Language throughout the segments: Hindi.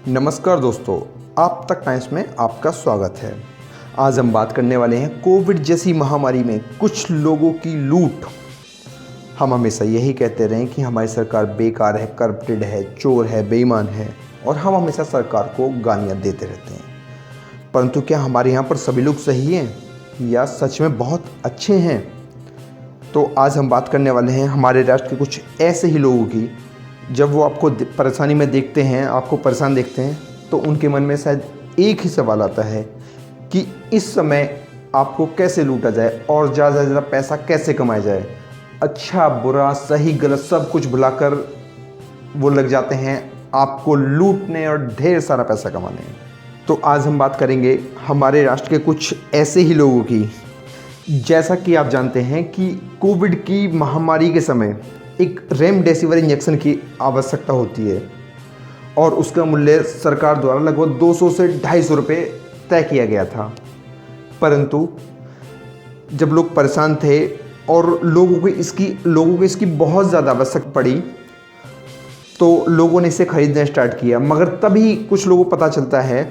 नमस्कार दोस्तों, आप तक टाइम्स में आपका स्वागत है। आज हम बात करने वाले हैं कोविड जैसी महामारी में कुछ लोगों की लूट। हम हमेशा यही कहते रहे कि हमारी सरकार बेकार है, करप्टेड है, चोर है, बेईमान है और हम हमेशा सरकार को गालियां देते रहते हैं। परंतु क्या हमारे यहाँ पर सभी लोग सही हैं या सच में बहुत अच्छे हैं? तो आज हम बात करने वाले हैं हमारे राष्ट्र के कुछ ऐसे ही लोगों की, जब वो आपको परेशानी में देखते हैं, आपको परेशान देखते हैं, तो उनके मन में शायद एक ही सवाल आता है कि इस समय आपको कैसे लूटा जाए और ज़्यादा से ज़्यादा पैसा कैसे कमाया जाए। अच्छा बुरा सही गलत सब कुछ भुलाकर वो लग जाते हैं आपको लूटने और ढेर सारा पैसा कमाने। तो आज हम बात करेंगे हमारे राष्ट्र के कुछ ऐसे ही लोगों की। जैसा कि आप जानते हैं कि कोविड की महामारी के समय एक रेमडेसिविर इंजेक्शन की आवश्यकता होती है और उसका मूल्य सरकार द्वारा लगभग 200 से 250 रुपये तय किया गया था। परंतु जब लोग परेशान थे और लोगों को इसकी बहुत ज़्यादा आवश्यकता पड़ी तो लोगों ने इसे खरीदना स्टार्ट किया। मगर तभी कुछ लोगों को पता चलता है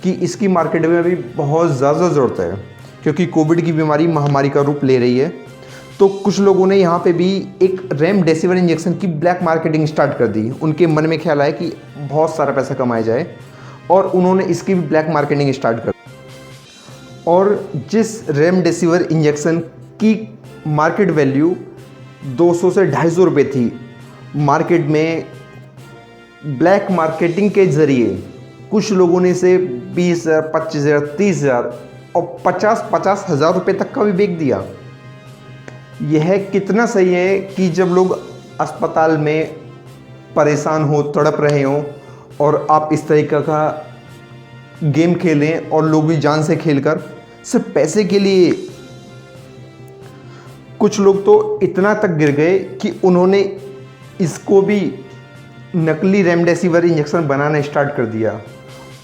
कि इसकी मार्केट में अभी बहुत ज़्यादा ज़रूरत है, क्योंकि कोविड की बीमारी महामारी का रूप ले रही है। तो कुछ लोगों ने यहाँ पे भी एक रेमडेसिविर इंजेक्शन की ब्लैक मार्केटिंग स्टार्ट कर दी। उनके मन में ख्याल आया कि बहुत सारा पैसा कमाया जाए और उन्होंने इसकी भी ब्लैक मार्केटिंग स्टार्ट कर दी। और जिस रेमडेसिविर इंजेक्शन की मार्केट वैल्यू 200 से 250 रुपये थी, मार्केट में ब्लैक मार्केटिंग के ज़रिए कुछ लोगों ने इसे 20,000, 25,000, 30,000 और 50,000 रुपये तक का भी बेच दिया। यह कितना सही है कि जब लोग अस्पताल में परेशान हो, तड़प रहे हों और आप इस तरीक़े का गेम खेलें और लोग भी जान से खेलकर सिर्फ पैसे के लिए। कुछ लोग तो इतना तक गिर गए कि उन्होंने इसको भी नकली रेमडेसिविर इंजेक्शन बनाना स्टार्ट कर दिया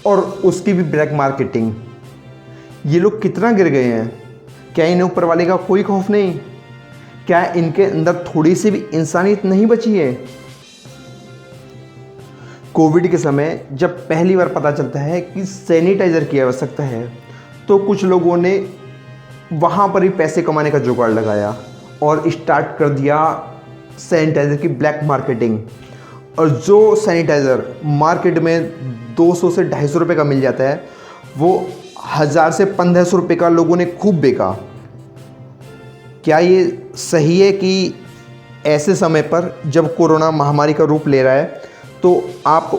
और उसकी भी ब्लैक मार्केटिंग। ये लोग कितना गिर गए हैं? क्या इन्हें ऊपर वाले का कोई खौफ नहीं? क्या इनके अंदर थोड़ी सी भी इंसानियत नहीं बची है? कोविड के समय जब पहली बार पता चलता है कि सैनिटाइज़र की आवश्यकता है, तो कुछ लोगों ने वहाँ पर ही पैसे कमाने का जुगाड़ लगाया और स्टार्ट कर दिया सैनिटाइज़र की ब्लैक मार्केटिंग। और जो सैनिटाइज़र मार्केट में 200 से 250 रुपये का मिल जाता है, वो 1000 से 1500 रुपये का लोगों ने खूब बेचा। क्या ये सही है कि ऐसे समय पर जब कोरोना महामारी का रूप ले रहा है तो आप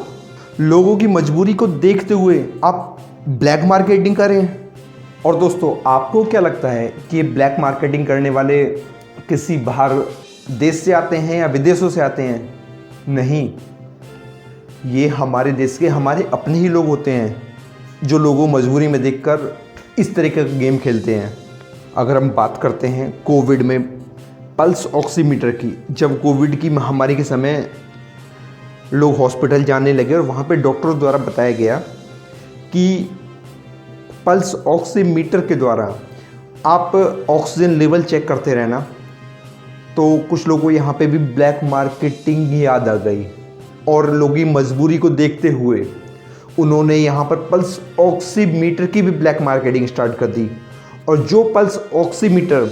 लोगों की मजबूरी को देखते हुए आप ब्लैक मार्केटिंग करें? और दोस्तों, आपको क्या लगता है कि ये ब्लैक मार्केटिंग करने वाले किसी बाहर देश से आते हैं या विदेशों से आते हैं? नहीं, ये हमारे देश के हमारे अपने ही लोग होते हैं जो लोगों मजबूरी में देखकर इस तरीके का गेम खेलते हैं। अगर हम बात करते हैं कोविड में पल्स ऑक्सीमीटर की, जब कोविड की महामारी के समय लोग हॉस्पिटल जाने लगे और वहाँ पे डॉक्टरों द्वारा बताया गया कि पल्स ऑक्सीमीटर के द्वारा आप ऑक्सीजन लेवल चेक करते रहना, तो कुछ लोगों को यहाँ पे भी ब्लैक मार्केटिंग याद आ गई और लोगों की मजबूरी को देखते हुए उन्होंने यहाँ पर पल्स ऑक्सीमीटर की भी ब्लैक मार्केटिंग स्टार्ट कर दी। और जो पल्स ऑक्सीमीटर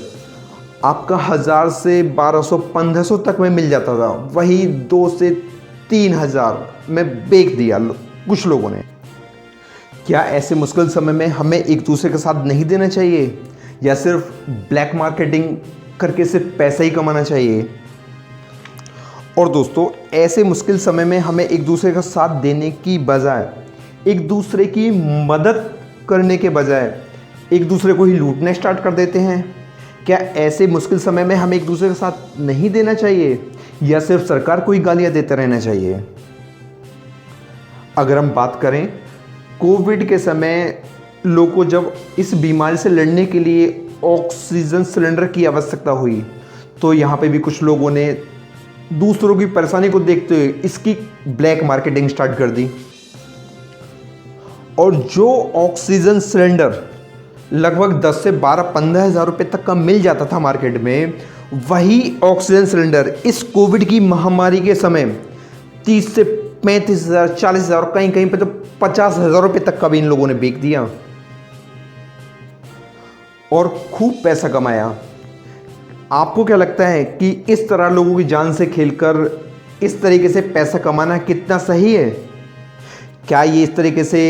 आपका 1000 से 1200, 1500 तक में मिल जाता था, वही 2 से 3000 में बेच दिया कुछ लोगों ने। क्या ऐसे मुश्किल समय में हमें एक दूसरे का साथ नहीं देना चाहिए या सिर्फ ब्लैक मार्केटिंग करके सिर्फ पैसा ही कमाना चाहिए? और दोस्तों, ऐसे मुश्किल समय में हमें एक दूसरे का साथ देने की बजाय, एक दूसरे की मदद करने के बजाय एक दूसरे को ही लूटना स्टार्ट कर देते हैं। क्या ऐसे मुश्किल समय में हमें एक दूसरे के साथ नहीं देना चाहिए या सिर्फ सरकार को ही गालियां देते रहना चाहिए? अगर हम बात करें कोविड के समय लोगों को जब इस बीमारी से लड़ने के लिए ऑक्सीजन सिलेंडर की आवश्यकता हुई, तो यहाँ पे भी कुछ लोगों ने दूसरों की परेशानी को देखते हुए इसकी ब्लैक मार्केटिंग स्टार्ट कर दी। और जो ऑक्सीजन सिलेंडर लगभग 10 से 12-15 हज़ार रुपये तक का मिल जाता था मार्केट में, वही ऑक्सीजन सिलेंडर इस कोविड की महामारी के समय 30 से 35,000, 40,000, कहीं कहीं पे तो 50,000 रुपये तक का भी इन लोगों ने बेच दिया और खूब पैसा कमाया। आपको क्या लगता है कि इस तरह लोगों की जान से खेलकर इस तरीके से पैसा कमाना कितना सही है? क्या ये इस तरीके से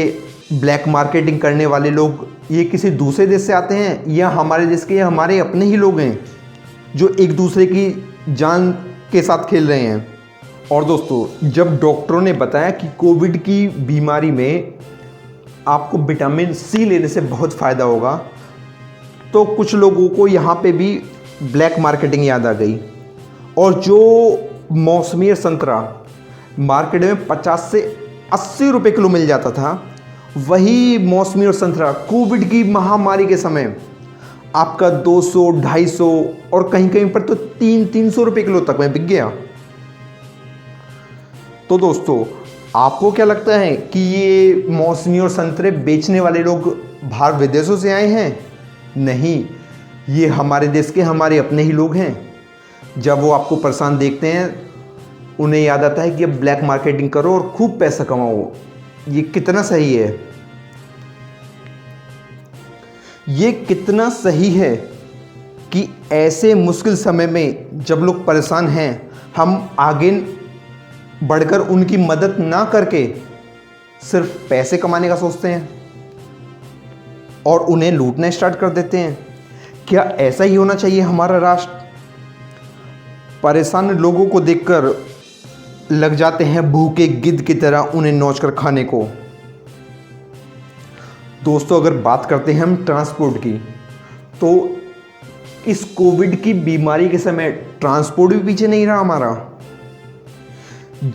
ब्लैक मार्केटिंग करने वाले लोग ये किसी दूसरे देश से आते हैं या हमारे देश के या हमारे अपने ही लोग हैं जो एक दूसरे की जान के साथ खेल रहे हैं? और दोस्तों, जब डॉक्टरों ने बताया कि कोविड की बीमारी में आपको विटामिन सी लेने से बहुत फ़ायदा होगा, तो कुछ लोगों को यहाँ पे भी ब्लैक मार्केटिंग याद आ गई और जो मौसमी संतरा मार्केट में 50 से 80 रुपये किलो मिल जाता था, वही मौसमी और संतरा कोविड की महामारी के समय आपका 200, 250 और कहीं कहीं पर तो 300 रुपये किलो तक में बिक गया। तो दोस्तों, आपको क्या लगता है कि ये मौसमी और संतरे बेचने वाले लोग बाहर विदेशों से आए हैं? नहीं, ये हमारे देश के हमारे अपने ही लोग हैं। जब वो आपको परेशान देखते हैं, उन्हें याद आता है कि अब ब्लैक मार्केटिंग करो और खूब पैसा कमाओ। ये कितना सही है? ये कितना सही है कि ऐसे मुश्किल समय में जब लोग परेशान हैं, हम आगे बढ़कर उनकी मदद ना करके सिर्फ पैसे कमाने का सोचते हैं और उन्हें लूटना स्टार्ट कर देते हैं। क्या ऐसा ही होना चाहिए हमारा राष्ट्र? परेशान लोगों को देखकर लग जाते हैं भूखे गिद्ध की तरह उन्हें नोचकर खाने को। दोस्तों, अगर बात करते हैं हम ट्रांसपोर्ट की, तो इस कोविड की बीमारी के समय ट्रांसपोर्ट भी पीछे नहीं रहा हमारा।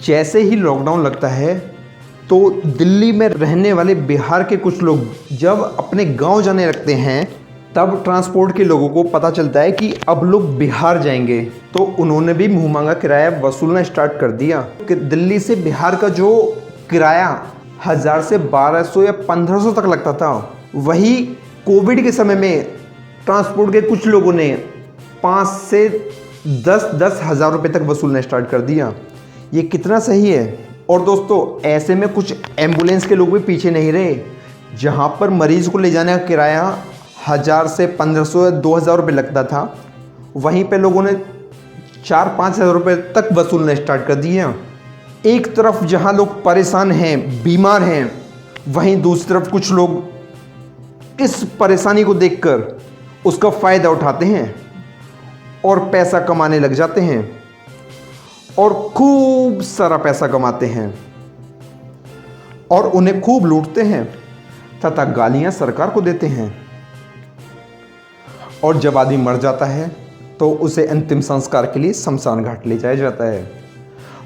जैसे ही लॉकडाउन लगता है तो दिल्ली में रहने वाले बिहार के कुछ लोग जब अपने गांव जाने लगते हैं, तब ट्रांसपोर्ट के लोगों को पता चलता है कि अब लोग बिहार जाएंगे, तो उन्होंने भी मुंह मांगा किराया वसूलना स्टार्ट कर दिया। कि दिल्ली से बिहार का जो किराया 1000 से 1200 या 1500 तक लगता था, वही कोविड के समय में ट्रांसपोर्ट के कुछ लोगों ने 5 से 10 हज़ार रुपये तक वसूलना स्टार्ट कर दिया। ये कितना सही है? और दोस्तों, ऐसे में कुछ एम्बुलेंस के लोग भी पीछे नहीं रहे। जहाँ पर मरीज़ को ले जाने का किराया 1000 से 1500 या 2000 रुपये लगता था, वहीं पे लोगों ने 4-5 हज़ार रुपये तक वसूलना स्टार्ट कर दिए। एक तरफ जहाँ लोग परेशान हैं, बीमार हैं, वहीं दूसरी तरफ कुछ लोग इस परेशानी को देखकर उसका फ़ायदा उठाते हैं और पैसा कमाने लग जाते हैं और खूब सारा पैसा कमाते हैं और उन्हें खूब लूटते हैं तथा गालियां सरकार को देते हैं। और जब आदमी मर जाता है तो उसे अंतिम संस्कार के लिए शमशान घाट ले जाया जाता है।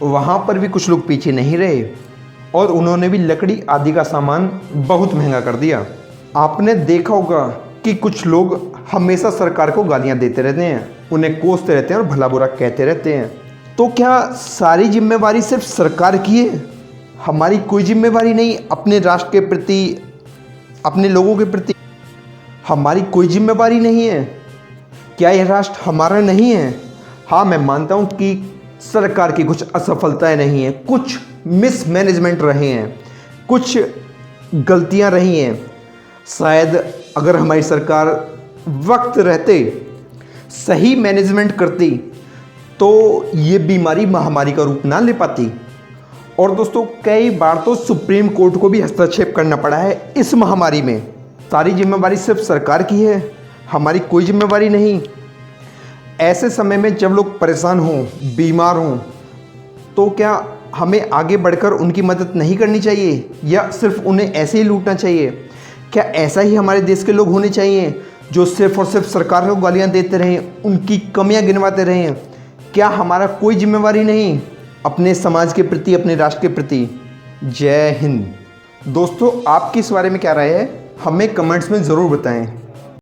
वहाँ पर भी कुछ लोग पीछे नहीं रहे और उन्होंने भी लकड़ी आदि का सामान बहुत महंगा कर दिया। आपने देखा होगा कि कुछ लोग हमेशा सरकार को गालियां देते रहते हैं, उन्हें कोसते रहते हैं और भला बुरा कहते रहते हैं। तो क्या सारी जिम्मेवारी सिर्फ सरकार की है? हमारी कोई जिम्मेवारी नहीं अपने राष्ट्र के प्रति, अपने लोगों के प्रति? हमारी कोई जिम्मेवारी नहीं है? क्या यह राष्ट्र हमारा नहीं है? हाँ, मैं मानता हूँ कि सरकार की कुछ असफलताएं नहीं हैं, कुछ मिसमैनेजमेंट रहे हैं, कुछ गलतियां रही हैं। शायद अगर हमारी सरकार वक्त रहते सही मैनेजमेंट करती तो ये बीमारी महामारी का रूप ना ले पाती। और दोस्तों, कई बार तो सुप्रीम कोर्ट को भी हस्तक्षेप करना पड़ा है इस महामारी में। सारी जिम्मेवारी सिर्फ सरकार की है, हमारी कोई जिम्मेवारी नहीं। ऐसे समय में जब लोग परेशान हों, बीमार हों, तो क्या हमें आगे बढ़कर उनकी मदद नहीं करनी चाहिए या सिर्फ उन्हें ऐसे ही लूटना चाहिए? क्या ऐसा ही हमारे देश के लोग होने चाहिए जो सिर्फ और सिर्फ सरकार को गालियां देते रहें, उनकी कमियां गिनवाते रहें? क्या हमारा कोई जिम्मेवारी नहीं अपने समाज के प्रति, अपने राष्ट्र के प्रति? जय हिंद। दोस्तों, आपकी इस बारे में क्या राय है? हमें कमेंट्स में ज़रूर बताएं।